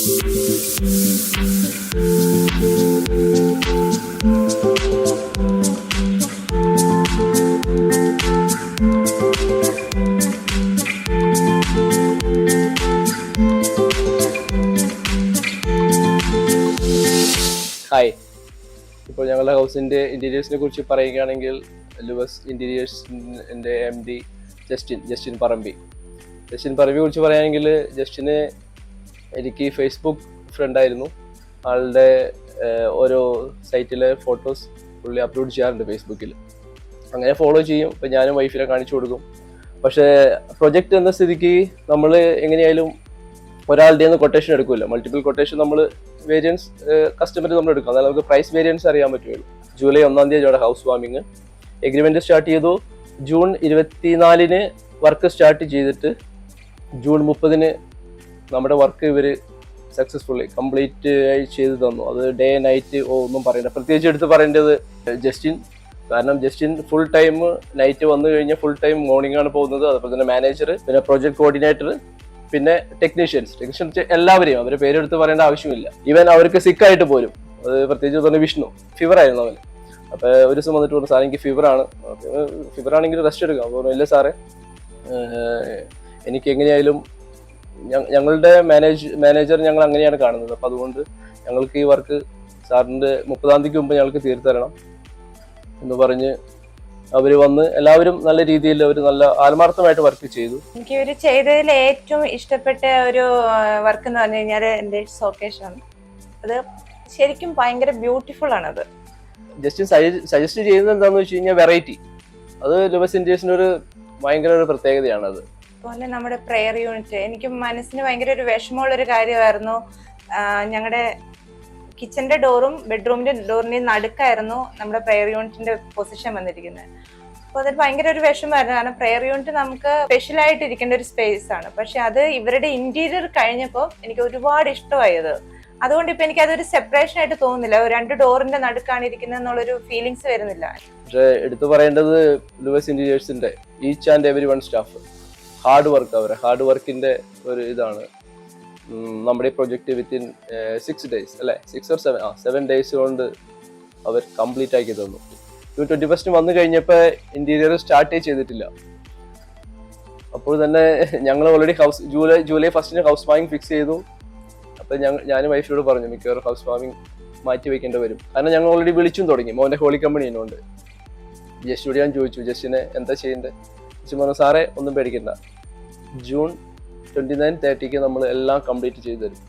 Hi, ഇപ്പോൾ ഞങ്ങളുടെ ഹൗസിൻ്റെ ഇൻറ്റീരിയേഴ്സിനെ കുറിച്ച് പറയുകയാണെങ്കിൽ ലുവസ് ഇൻറ്റീരിയേഴ്സിൻ്റെ MD ജസ്റ്റിൻ പറമ്പി കുറിച്ച് പറയുകയാണെങ്കിൽ ജസ്റ്റിന് എനിക്ക് ഫേസ്ബുക്ക് ഫ്രണ്ടായിരുന്നു. ആളുടെ ഓരോ സൈറ്റിലെ ഫോട്ടോസ് പുള്ളി അപ്ലോഡ് ചെയ്യാറുണ്ട് ഫേസ്ബുക്കിൽ. അങ്ങനെ ഫോളോ ചെയ്യും. ഇപ്പം ഞാനും വൈഫിനെ കാണിച്ചു കൊടുക്കും. പക്ഷേ പ്രൊജക്റ്റ് എന്ന സ്ഥിതിക്ക് നമ്മൾ എങ്ങനെയായാലും ഒരാളുടെ നിന്ന് കൊട്ടേഷൻ എടുക്കില്ല. മൾട്ടിപ്പിൾ കൊട്ടേഷൻ നമ്മൾ വേരിയൻസ് കസ്റ്റമർ നമ്മൾ എടുക്കാം. എന്നാൽ നമുക്ക് പ്രൈസ് വേരിയൻസ് അറിയാൻ പറ്റുമല്ലോ. ജൂലൈ 1 തീയതി ഹൗസ് വാമിങ് എഗ്രിമെന്റ് സ്റ്റാർട്ട് ചെയ്തു. ജൂൺ 24 വർക്ക് സ്റ്റാർട്ട് ചെയ്തിട്ട് ജൂൺ 30 നമ്മുടെ വർക്ക് ഇവർ സക്സസ്ഫുള്ളി കംപ്ലീറ്റ് ചെയ്ത് തന്നു. അത് ഡേ നൈറ്റ് ഒന്നും പറയണ്ട. പ്രത്യേകിച്ച് എടുത്ത് പറയേണ്ടത് ജസ്റ്റിൻ. കാരണം ജസ്റ്റിൻ ഫുൾ ടൈം നൈറ്റ് വന്നു കഴിഞ്ഞാൽ ഫുൾ ടൈം മോർണിംഗ് ആണ് പോകുന്നത്. അതുപോലെ തന്നെ മാനേജർ, പിന്നെ പ്രൊജക്ട് കോർഡിനേറ്റർ, പിന്നെ ടെക്നീഷ്യൻസ് എല്ലാവരെയും അവരെ പേരെടുത്ത് പറയേണ്ട ആവശ്യമില്ല. ഈവൻ അവർക്ക് സിക്കായിട്ട് പോലും, അത് പ്രത്യേകിച്ച് തന്നെ വിഷ്ണു ഫീവർ ആയിരുന്നു അവന്. അപ്പോൾ ഒരു ദിവസം വന്നിട്ട് പറഞ്ഞു, സാർ എനിക്ക് ഫീവർ ആണെങ്കിൽ റെസ്റ്റ് എടുക്കാം. അപ്പോൾ ഇല്ല സാറേ, എനിക്ക് എങ്ങനെയായാലും ഞങ്ങളുടെ മാനേജർ ഞങ്ങൾ അങ്ങനെയാണ് കാണുന്നത്. അപ്പോൾ അതുകൊണ്ട് ഞങ്ങൾക്ക് ഈ വർക്ക് സാറിൻ്റെ 30 തീയതിക്ക് മുമ്പ് ഞങ്ങൾക്ക് തീർത്തു തരണം എന്ന് പറഞ്ഞ് അവർ വന്ന് എല്ലാവരും നല്ല രീതിയിൽ അവർ നല്ല ആത്മാർത്ഥമായിട്ട് വർക്ക് ചെയ്തു. എനിക്ക് ഇവർ ചെയ്തതിൽ ഏറ്റവും ഇഷ്ടപ്പെട്ട ഒരു വർക്ക് എന്ന് പറഞ്ഞു കഴിഞ്ഞാൽ എൻ്റെ ഷോക്കേഷാണ്. അത് ശരിക്കും ഭയങ്കര ബ്യൂട്ടിഫുൾ ആണത്. ജസ്റ്റ് സജസ്റ്റ് ചെയ്യുന്നത് എന്താണെന്ന് വെച്ച് കഴിഞ്ഞാൽ വെറൈറ്റി. അത് ലുവസ് ഇൻറ്റീരിയേഴ്സിൻ്റെ ഒരു ഭയങ്കര ഒരു പ്രത്യേകതയാണത്. അതുപോലെ നമ്മുടെ പ്രെയർ യൂണിറ്റ് എനിക്ക് മനസ്സിന് ഭയങ്കര ഒരു വിഷമമുള്ളൊരു കാര്യമായിരുന്നു. ഞങ്ങളുടെ കിച്ചന്റെ ഡോറും ബെഡ്റൂമിന്റെ ഡോറിന്റെയും നടുക്കായിരുന്നു നമ്മുടെ പ്രെയർ യൂണിറ്റിന്റെ പൊസിഷൻ വന്നിരിക്കുന്നത്. അപ്പോൾ അതൊരു ഭയങ്കര ഒരു വിഷമമായിരുന്നു. കാരണം പ്രെയർ യൂണിറ്റ് നമുക്ക് സ്പെഷ്യലായിട്ട് ഇരിക്കേണ്ട ഒരു സ്പേസ് ആണ്. പക്ഷെ അത് ഇവരുടെ ഇന്റീരിയർ കഴിഞ്ഞപ്പോൾ എനിക്ക് ഒരുപാട് ഇഷ്ടമായത്. അതുകൊണ്ട് ഇപ്പൊ എനിക്ക് അതൊരു സെപ്പറേഷൻ ആയിട്ട് തോന്നുന്നില്ല. 2 ഡോറിന്റെ നടുക്കാണ് ഇരിക്കുന്നത് എന്നുള്ളൊരു ഫീലിങ്സ് വരുന്നില്ല. പക്ഷെ എടുത്തു പറയേണ്ടത് ലുവസ് ഇൻറ്റീരിയേഴ്സിന്റെ each and every one staff hard വർക്കിന്റെ ഒരു ഇതാണ്. നമ്മുടെ ഈ പ്രൊജക്റ്റ് വിത്തിൻ 6 days അല്ലേ, 6 or 7 days കൊണ്ട് അവർ കംപ്ലീറ്റ് ആക്കി തന്നു. 21st വന്നു കഴിഞ്ഞപ്പോൾ ഇന്റീരിയർ സ്റ്റാർട്ടേ ചെയ്തിട്ടില്ല. അപ്പോൾ തന്നെ ഞങ്ങൾ ഓൾറെഡി ജൂലൈ 1 ഹൗസ് വാമിങ് ഫിക്സ് ചെയ്തു. അപ്പോൾ ഞാൻ വൈഫിനോട് പറഞ്ഞു, മിക്കവാറും ഹൗസ് വാമിങ് മാറ്റി വെക്കേണ്ടി വരും. കാരണം ഞങ്ങൾ ഓൾറെഡി വിളിച്ചും തുടങ്ങി. മോൻ്റെ ഹോളി കമ്പനി എന്നോണ്ട് ജസ്റ്റിനോട് ഞാൻ ചോദിച്ചു, ജസ്റ്റിനെ എന്താ ചെയ്യേണ്ടത്? ജസ്റ്റ് പറഞ്ഞു, സാറേ ഒന്നും പേടിക്കണ്ട, ജൂൺ 29, 30 നമ്മൾ എല്ലാം കംപ്ലീറ്റ് ചെയ്തു തരും.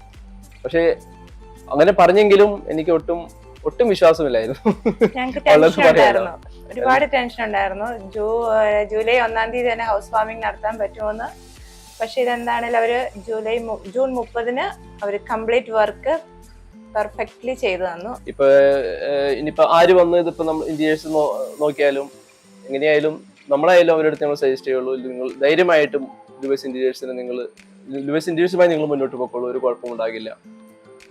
പക്ഷേ അങ്ങനെ പറഞ്ഞെങ്കിലും എനിക്ക് ഒട്ടും വിശ്വാസമില്ലായിരുന്നു. ഒരുപാട് ടെൻഷൻ ഉണ്ടായിരുന്നു. ജൂലൈ 1 തീയതി തന്നെ ഹൗസ് വാമിംഗ് നടത്താൻ പറ്റുമെന്ന്. പക്ഷെ ഇതെന്താണെങ്കിലും അവര് ജൂൺ 30 അവര് കംപ്ലീറ്റ് വർക്ക് പെർഫെക്റ്റ്ലി ചെയ്തു തന്നു. ഇനിയിപ്പോ ആര് വന്ന് ഇതിപ്പോ നമ്മൾ ഇന്റീരിയേഴ്സ് നോക്കിയാലും എങ്ങനെയായാലും നമ്മളായാലും അവരുടെ അടുത്ത് ഞങ്ങൾ സജസ്റ്റ് ചെയ്യുള്ളൂ, നിങ്ങൾ ധൈര്യമായിട്ടും ലുവസ് ഇൻറ്റീരിയേഴ്സുമായി നിങ്ങൾ മുന്നോട്ട് പോയിക്കോളൂ, ഒരു കുഴപ്പവും ഉണ്ടാകില്ല.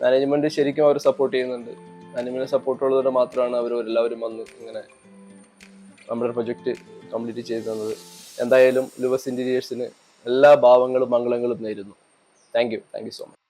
മാനേജ്മെന്റ് ശരിക്കും അവർ സപ്പോർട്ട് ചെയ്യുന്നുണ്ട്. മാനേജ്മെന്റ് സപ്പോർട്ട് ഉള്ളതുകൊണ്ട് മാത്രമാണ് അവരെല്ലാവരും വന്ന് ഇങ്ങനെ നമ്മുടെ പ്രൊജക്റ്റ് കംപ്ലീറ്റ് ചെയ്തു തന്നത്. എന്തായാലും ലുവസ് ഇൻറ്റീരിയേഴ്സിന് എല്ലാ ഭാവങ്ങളും മംഗളങ്ങളും നേരുന്നു. Thank you so much.